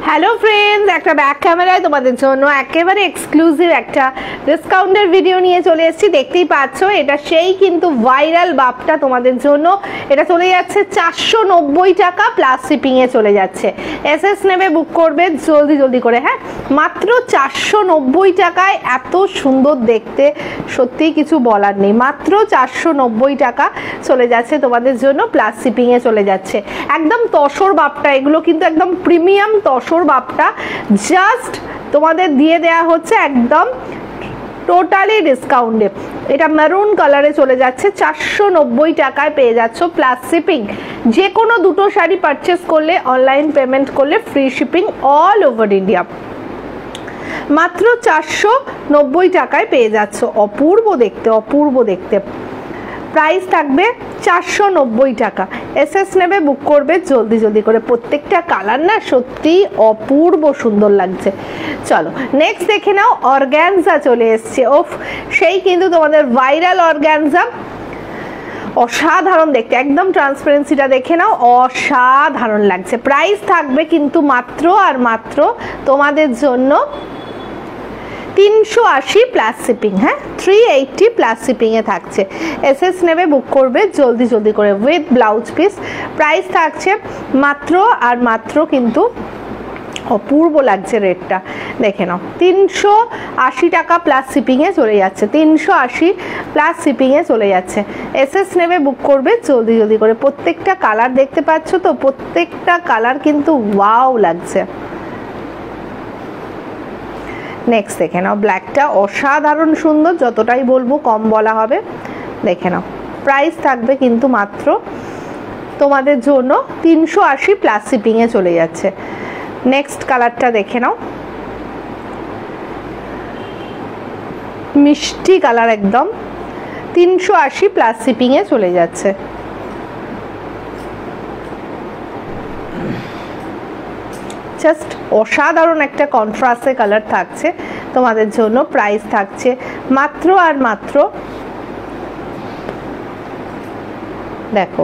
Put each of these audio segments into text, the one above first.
Hello friends, একটা back ক্যামেরায় তোমাদের জন্য একেবারে এক্সক্লুসিভ একটা ডিসকাউন্টের ভিডিও নিয়ে চলে এসেছি। দেখতেই পাচ্ছ, এটা সেই কিন্তু ভাইরাল বাপটা তোমাদের জন্য। এটা চলে যাচ্ছে 490 টাকা প্লাস শিপিংয়ে চলে যাচ্ছে। এসএস নেবে, বুক করবে জলদি জলদি করে। হ্যাঁ, মাত্র 490 টাকায় এত সুন্দর দেখতে, সত্যিই কিছু বলার নেই। মাত্র 490 টাকা চলে যাচ্ছে তোমাদের জন্য, প্লাস শিপিংয়ে চলে যাচ্ছে। একদম তসর বাপটা, এগুলো কিন্তু একদম প্রিমিয়াম তসর বাপটা জাস্ট তোমাদের দিয়ে দেয়া হচ্ছে একদম টোটালি ডিসকাউন্টে। এটা মেরুন কালারে চলে যাচ্ছে, 490 টাকায় পেয়ে যাচ্ছ প্লাস শিপিং। যে কোনো দুটো শাড়ি পারচেস করলে, অনলাইন পেমেন্ট করলে free shipping all over India. মাত্র 490 টাকায় পেয়ে যাচ্ছ। অপূর্ব দেখতে, অপূর্ব দেখতে। প্রাইস থাকবে 490 টাকা। এসএস নেবে, বুক করবে জলদি জলদি করে। প্রত্যেকটা কালার না সত্যি অপূর্ব সুন্দর লাগছে। চলো নেক্সট দেখে নাও, অর্গানজা চলে এসছে। ওফ, সেই কিন্তু তোমাদের ভাইরাল অর্গানজা, অসাধারণ দেখতে। একদম ট্রান্সপারেন্সিটা দেখে নাও, অসাধারণ লাগছে। প্রাইস থাকবে কিন্তু মাত্র আর মাত্র তোমাদের জন্য 380 প্লাস শিপিং। হ্যাঁ, 380 প্লাস শিপিংয়ে থাকছে। এসএস নেবে, বুক করবে জলদি জলদি করে উইথ ব্লাউজ পিস। প্রাইস থাকছে মাত্র আর মাত্র কিন্তু অপূর্ব লাগছে রেটটা, দেখে নাও। 380 টাকা প্লাস শিপিংয়ে চলে যাচ্ছে। 380 প্লাস শিপিংয়ে চলে যাচ্ছে। এসএস নেবে, বুক করবে জলদি জলদি করে। প্রত্যেকটা কালার দেখতে পাচ্ছ তো, প্রত্যেকটা কালার কিন্তু ওয়াও লাগছে। নেক্সট দেখে নাও, ব্ল্যাকটা অসাধারণ সুন্দর, যতটাই বলবো কম বলা হবে। দেখে নাও, প্রাইস থাকবে কিন্তু মাত্র তোমাদের জন্য 380 প্লাস শিপিংয়ে চলে যাচ্ছে। নেক্সট কালারটা দেখে নাও, মিষ্টি কালার একদম, 380 প্লাস শিপিংয়ে চলে যাচ্ছে। জাস্ট অসাধারণ একটা কন্ট্রাস্টে কালার থাকছে তোমাদের জন্য। প্রাইস থাকছে মাত্র আর মাত্র, দেখো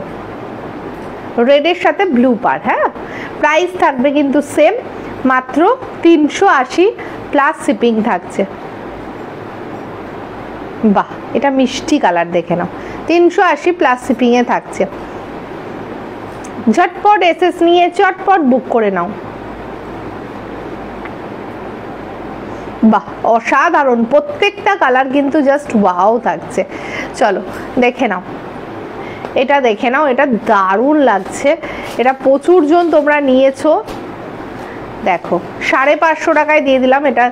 রেডের সাথে ব্লু পার। হ্যাঁ, প্রাইস থাকবে কিন্তু সেম, মাত্র 380 প্লাস শিপিং থাকছে। বাহ, এটা মিষ্টি কালার, দেখে নাও। 380 প্লাস শিপিংয়ে থাকছে। ঝটপট এসএস নিয়ে চটপট বুক করে নাও। বাহ, অসাধারণ, প্রত্যেকটা কালার কিন্তু জাস্ট ওয়াও থাকছে। চলো দেখে নাও, এটা দেখে নাও, এটা দারুণ লাগছে। এটা প্রচুর জন তোমরা নিয়েছো, দেখো 550 টাকায় দিয়ে দিলাম। এটা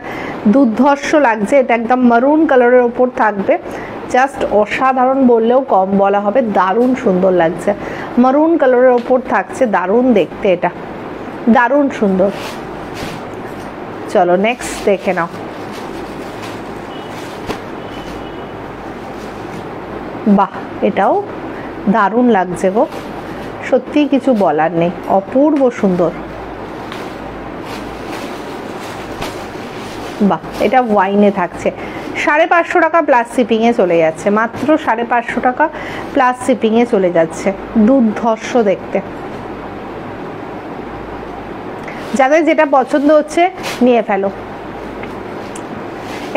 দুর্ধর্ষ লাগছে, এটা একদম মারুন কালারের ওপর থাকবে। জাস্ট অসাধারণ বললেও কম বলা হবে, দারুণ সুন্দর লাগছে। মারুন কালারের ওপর থাকছে, দারুণ দেখতে, এটা দারুণ সুন্দর। চলো নেক্সট দেখে নাও। বাহ, এটাও দারুণ লাগছে গো, সত্যি কিছু বলার নেই, অপূর্ব সুন্দর। বাহ, এটা ওয়াইনে থাকছে। 550 টাকা প্লাস শিপিংয়ে চলে যাচ্ছে। মাত্র 550 টাকা প্লাস শিপিংয়ে চলে যাচ্ছে। দুর্ধর্ষ দেখতে। যাদের যেটা পছন্দ হচ্ছে নিয়ে ফেলো।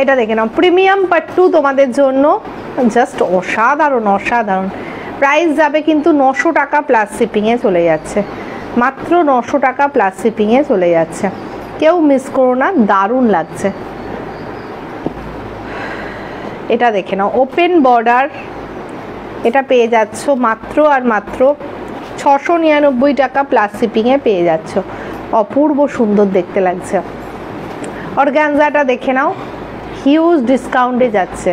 এটা দেখে নাও, প্রিমিয়াম পাট্টু তোমাদের জন্য, জাস্ট অসাধারণ অসাধারণ। প্রাইস যাবে কিন্তু 900 টাকা প্লাস শিপিংয়ে চলে যাচ্ছে। মাত্র 900 টাকা প্লাস শিপিংয়ে চলে যাচ্ছে। কেউ মিস করো না, দারুণ লাগছে। এটা দেখে নাও, ওপেন বর্ডার, এটা পেয়ে যাচ্ছ মাত্র আর মাত্র 699 টাকা প্লাস শিপিংয়ে পেয়ে যাচ্ছ। অপূর্ব সুন্দর দেখতে লাগছে। অর্গানজাটা দেখে নাও, হিউজ ডিসকাউন্টে যাচ্ছে।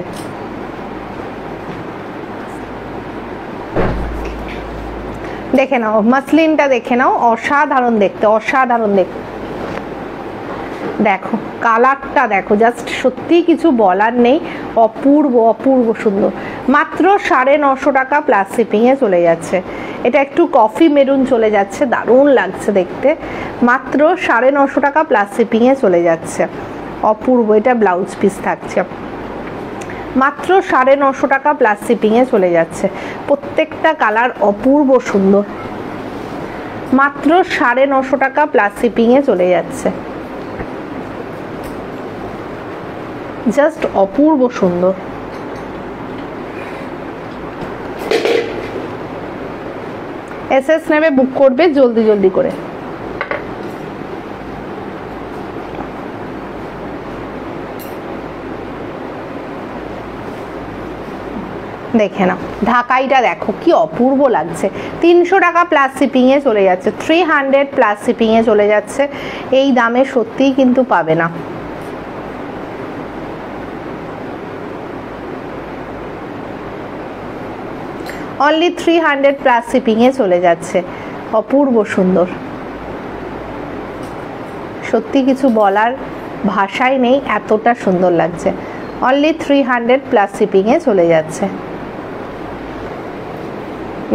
দেখে নাও, মাসলিনটা দেখে নাও, অসাধারণ দেখতে, অসাধারণ দেখতে। দেখো কালারটা দেখো, জাস্ট সত্যি কিছু বলার নেই, অপূর্ব অপূর্ব সুন্দর। মাত্র 950 টাকা প্লাস শিপিংয়ে চলে যাচ্ছে। এটা একটু কফি মেরুন চলে যাচ্ছে, দারুণ লাগছে দেখতে। মাত্র 950 টাকা প্লাস শিপিংয়ে চলে যাচ্ছে। অপূর্ব, এটা ব্লাউজ পিস থাকছে। মাত্র 950 টাকা প্লাস শিপিংয়ে চলে যাচ্ছে। প্রত্যেকটা কালার অপূর্ব সুন্দর। মাত্র 950 টাকা প্লাস শিপিং এ চলে যাচ্ছে। জাস্ট অপূর্ব সুন্দর। এসএস নেবে বুক করবে জলদি জলদি করে। দেখে নাও ঢাকাইটা দেখো কি অপূর্ব লাগছে। 300 টাকা প্লাস শিপিং এ চলে যাচ্ছে, 300 প্লাস শিপিং এ চলে যাচ্ছে। এই দামে সত্যিই কিন্তু পাবে না। অনলি 300 প্লাস শিপিং এ চলে যাচ্ছে। অপূর্ব সুন্দর, সত্যি কিছু বলার ভাষাই নেই, এতটা সুন্দর লাগছে। অনলি 300 প্লাস শিপিং এ চলে যাচ্ছে।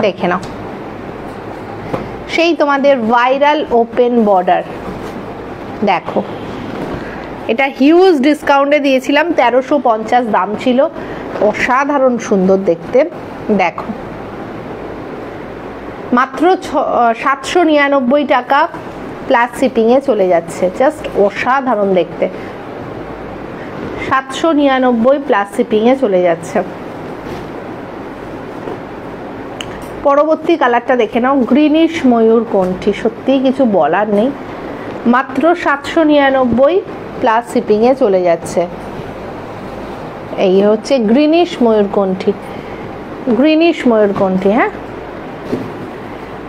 দেখে নাও সেই তোমাদের ভাইরাল ওপেন বর্ডার। দেখো এটা হিউজ ডিসকাউন্টে দিয়েছিলাম, 1350 দাম ছিল। অসাধারণ সুন্দর দেখতে। দেখো মাত্র 799 টাকা প্লাস শিপিং এ চলে যাচ্ছে। জাস্ট অসাধারণ দেখতে। 799 প্লাস শিপিং এ চলে যাচ্ছে। পরবর্তী কালারটা দেখে নাও, গ্রিনিশ ময়ূরকণ্ঠী। সত্যিই কিছু বলার নেই, মাত্র 799 প্লাস শিপিং এ চলে যাচ্ছে। এই হচ্ছে গ্রিনিশ ময়ূরকণ্ঠী, গ্রিনিশ ময়ূরকণ্ঠী। হ্যাঁ,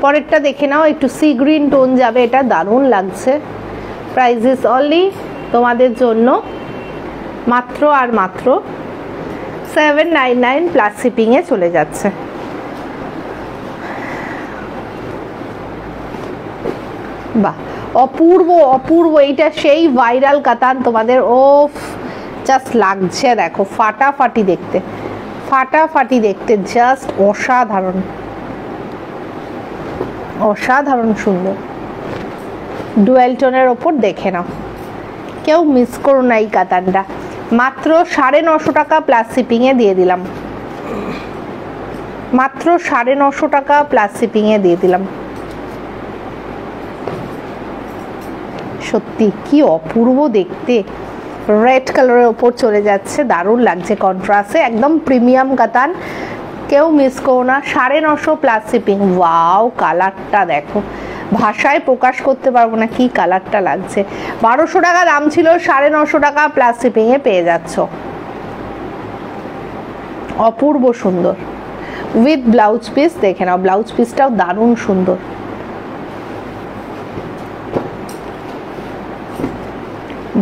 পরেরটা দেখে নাও, একটু সি গ্রিন টোন যাবে, এটা দারুণ লাগছে। প্রাইসেস অনলি তোমাদের জন্য মাত্র আর মাত্র 799 প্লাস শিপিং এ চলে যাচ্ছে। বাহ, অপূর্ব অপূর্ব। এইটা সেই ভাইরাল কাতান তোমাদের। ও জাস্ট লাগছে, দেখো ফাটাফাটি দেখতে, ফাটাফাটি দেখতে, জাস্ট অসাধারণ, অসাধারণ সুন্দর। ডুয়েল টোনের ওপর দেখে নাও, কেউ মিস করো না এই কাতানটা। মাত্র 950 টাকা প্লাস শিপিং এ দিয়ে দিলাম। মাত্র 950 টাকা প্লাস শিপিং এ দিয়ে দিলাম। সত্যি কি অপূর্ব দেখতে। রেড কালারের ওপর চলে যাচ্ছে, দারুণ লাগছে কন্ট্রাস্টে, একদম প্রিমিয়াম কাতান। কেউ মিস করো না। 950 প্লাস শিপিং। ওয়াও, কালারটা দেখো, ভাষায় প্রকাশ করতে পারবো না কি কালারটা লাগছে। 1200 টাকা দাম ছিল, 950 টাকা প্লাস শিপিং এ পেয়ে যাচ্ছ। অপূর্ব সুন্দর উইথ ব্লাউজ পিস। দেখে নাও ব্লাউজ পিসটাও দারুণ সুন্দর।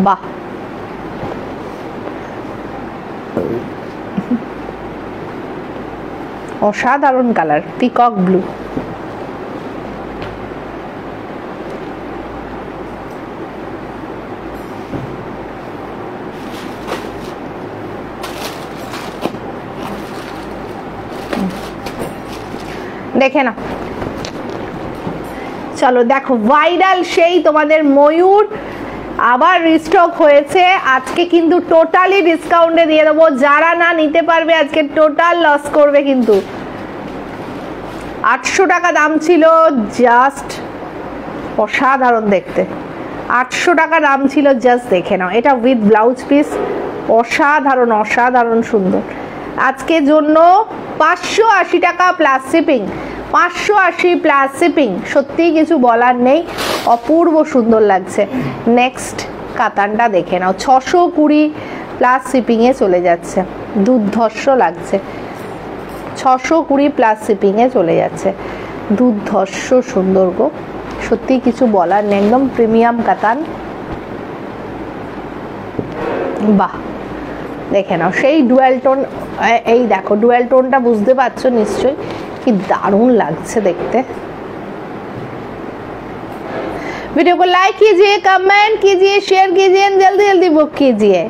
বাহ, অসাধারণ কালার, পিকক ব্লু। দেখে না, চলো দেখো ভাইরাল সেই তোমাদের ময়ূর আবার রিস্টক হয়েছে। আজকে কিন্তু টোটালি ডিসকাউন্টে দিয়ে দেবো। যারা না নিতে পারবে আজকে টোটাল লস করবে কিন্তু। 800 টাকা দাম ছিল, জাস্ট অসাধারণ দেখতে। 800 টাকা দাম ছিল, জাস্ট দেখে নাও। এটা উইথ ব্লাউজ পিস, অসাধারণ অসাধারণ সুন্দর। আজকের জন্য 580 টাকা প্লাস শিপিং। 580 প্লাস শিপিং, সত্যিই কিছু বলার নেই, অপূর্ব সুন্দর লাগছে। নেক্সট কাতানটা দেখে নাও, 620 প্লাস শিপিং এ চলে যাচ্ছে। দুর্ধর্ষ লাগছে, 620 প্লাস শিপিং এ চলে যাচ্ছে। দুর্ধর্ষ সুন্দর গো, সত্যি কিছু বলার নেই, একদম প্রিমিয়াম কাতান। বাহ, দেখে নাও সেই ডুয়েল টোন। এই দেখো ডুয়েল টোনটা বুঝতে পারছো নিশ্চয়ই, কি দারুণ লাগছে দেখতে। वीडियो को लाइक कीजिए, कमेंट कीजिए, शेयर कीजिए, जल्दी जल्दी बुक कीजिए।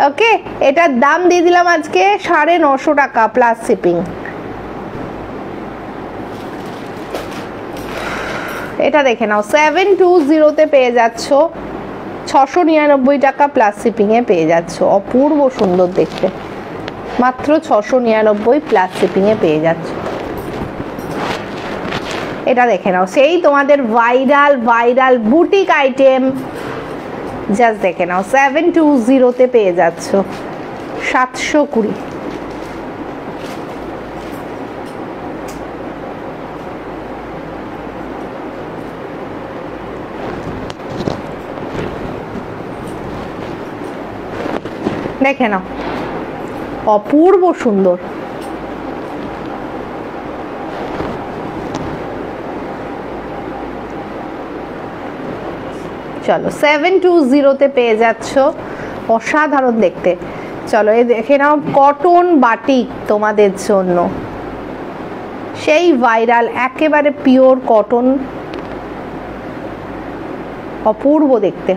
ओके, এটার দাম দিয়ে দিলাম আজকে 950 টাকা প্লাস শিপিং। এটা দেখে নাও 720 তে পেয়ে যাচ্ছ, 699 টাকা প্লাস শিপিং এ পেয়ে যাচ্ছ। অপূর্ব সুন্দর দেখতে, মাত্র 699 প্লাস শিপিং এ পেয়ে যাচ্ছ। এটা দেখে নাও, সেই তোমাদের viral viral boutique item. Just দেখে নাও 720 পেয়ে যাচ্ছ 720। দেখে নাও অপূর্ব সুন্দর। চলো 720 পেয়ে যাচ্ছ, অসাধারণ দেখতে। চলো এই দেখে নাও কটন বাটিক তোমাদের জন্য, সেই ভাইরাল একেবারে পিওর কটন, অপূর্ব দেখতে।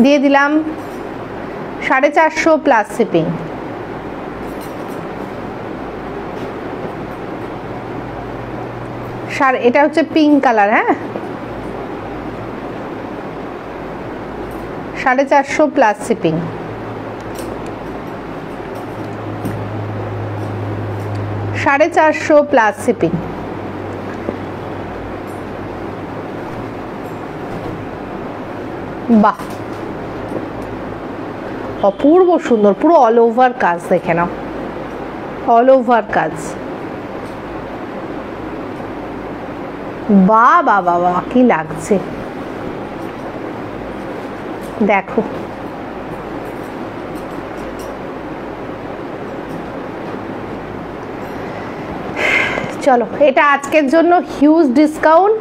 দিয়ে দিলাম 450 প্লাস শিপিং। এটা হচ্ছে পিঙ্ক কালার, হ্যাঁ 450 প্লাস শিপিং। Plus shipping. বাহ অপূর্ব সুন্দর, পুরো অল ওভার কাজ, দেখে নাও অল ওভার কাজ। বাহ বাহ বাহ বাহ কি লাগছে দেখো। চলো এটা আজকের জন্য হিউজ ডিসকাউন্ট,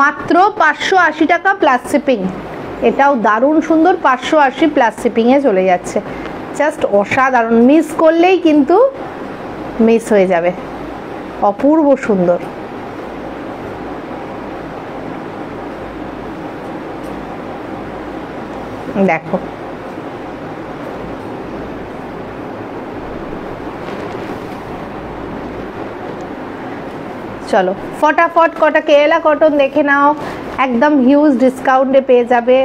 মাত্র 580 টাকা প্লাস শিপিং। এটাও দারুণ সুন্দর, 580 প্লাস শিপিং এ চলে যাচ্ছে। জাস্ট অসাধারণ, মিস করলেই কিন্তু মিস হয়ে যাবে, অপূর্ব সুন্দর। দেখো চলো ফটাফট কটা কেরালা কটন দেখে নাও, একদম হিউজ ডিসকাউন্টে পেয়ে যাবে।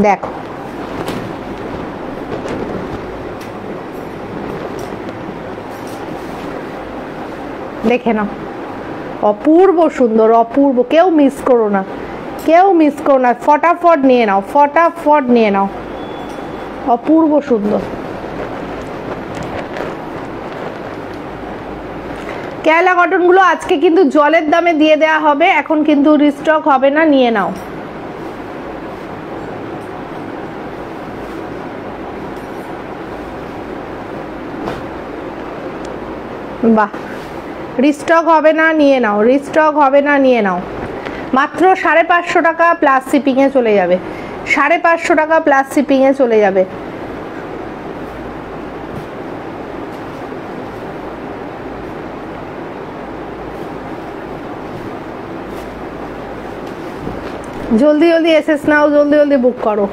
দেখো দেখে নাও অপূর্ব সুন্দর, অপূর্ব, কেউ মিস করো না, কেউ মিস করো না, ফটাফট নিয়ে নাও, ফটাফট নিয়ে নাও, অপূর্ব সুন্দর। কেরালা কটন গুলো আজকে কিন্তু জলের দামে দিয়ে দেওয়া হবে, এখন কিন্তু রিস্টক হবে না, নিয়ে নাও। বাহ রিস্টক হবে না, নিয়ে নাও, রিস্টক হবে না, নিয়ে নাও। মাত্র 550 টাকা প্লাস শিপিং এ চলে যাবে, 550 টাকা প্লাস শিপিং এ চলে যাবে। জলদি জলদি এসএস নাও, জলদি জলদি বুক করো,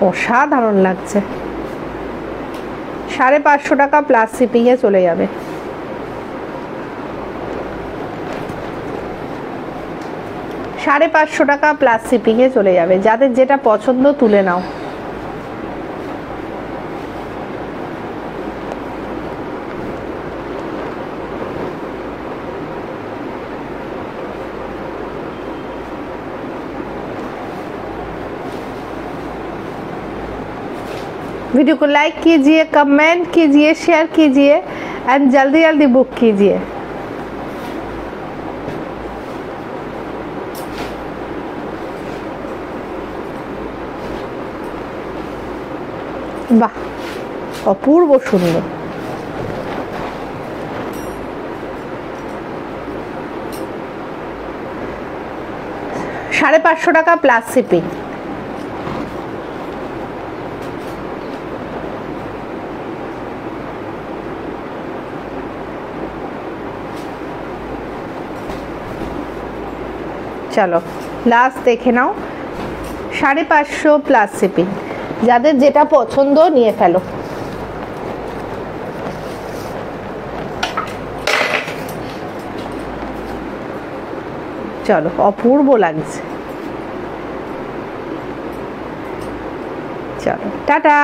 অসাধারণ লাগছে। 550 টাকা প্লাস শিপিং এ চলে যাবে। সাড়ে 550 টাকা প্লাস শিপিং এ চলে যাবে। যাদের যেটা পছন্দ তুলে নাও। वीडियो को लाइक कीजिए, कमेंट कीजिए, शेयर कीजिए एंड जल्दी जल्दी बुक कीजिए। বাহ অপূর্ব সুন্দর। 550 টাকা প্লাস শিপিং। চলো লাস্ট দেখে নাও, 550 প্লাস শিপিং। যাদের যেটা পছন্দ নিয়ে ফেলো। চলো অপূর্ব লাগছে। চলো টাটা।